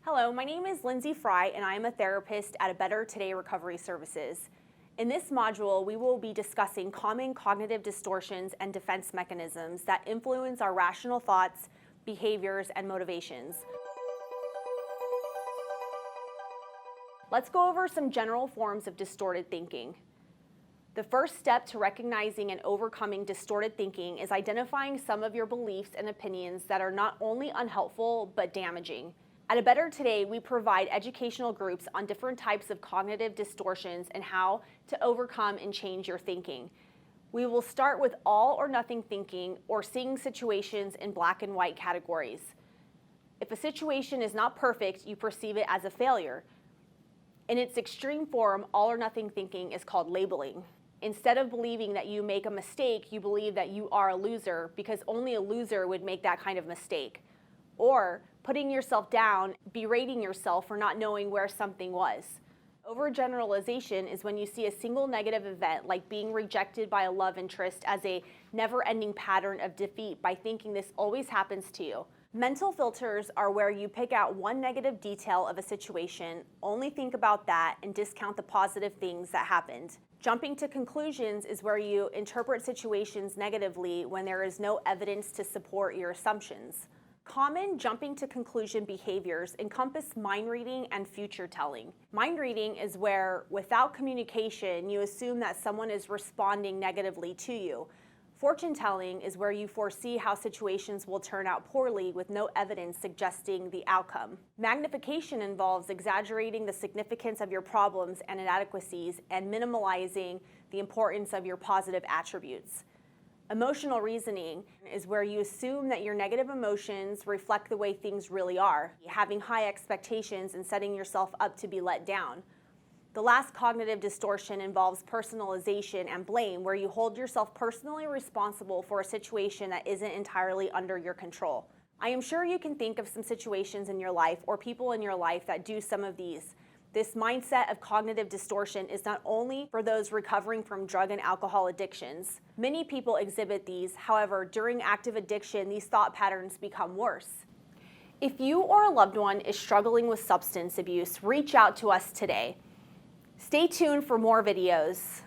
Hello, my name is Lindsay Fry and I am a therapist at A Better Today Recovery Services. In this module, we will be discussing common cognitive distortions and defense mechanisms that influence our rational thoughts, behaviors, and motivations. Let's go over some general forms of distorted thinking. The first step to recognizing and overcoming distorted thinking is identifying some of your beliefs and opinions that are not only unhelpful, but damaging. At A Better Today, we provide educational groups on different types of cognitive distortions and how to overcome and change your thinking. We will start with all or nothing thinking or seeing situations in black and white categories. If a situation is not perfect, you perceive it as a failure. In its extreme form, all or nothing thinking is called labeling. Instead of believing that you make a mistake, you believe that you are a loser because only a loser would make that kind of mistake. Or putting yourself down, berating yourself for not knowing where something was. Overgeneralization is when you see a single negative event like being rejected by a love interest as a never-ending pattern of defeat by thinking this always happens to you. Mental filters are where you pick out one negative detail of a situation, only think about that, and discount the positive things that happened. Jumping to conclusions is where you interpret situations negatively when there is no evidence to support your assumptions. Common jumping to conclusion behaviors encompass mind reading and future telling. Mind reading is where, without communication, you assume that someone is responding negatively to you. Fortune telling is where you foresee how situations will turn out poorly with no evidence suggesting the outcome. Magnification involves exaggerating the significance of your problems and inadequacies and minimalizing the importance of your positive attributes. Emotional reasoning is where you assume that your negative emotions reflect the way things really are, having high expectations and setting yourself up to be let down. The last cognitive distortion involves personalization and blame, where you hold yourself personally responsible for a situation that isn't entirely under your control. I am sure you can think of some situations in your life or people in your life that do some of these. This mindset of cognitive distortion is not only for those recovering from drug and alcohol addictions. Many people exhibit these, however, during active addiction, these thought patterns become worse. If you or a loved one is struggling with substance abuse, reach out to us today. Stay tuned for more videos.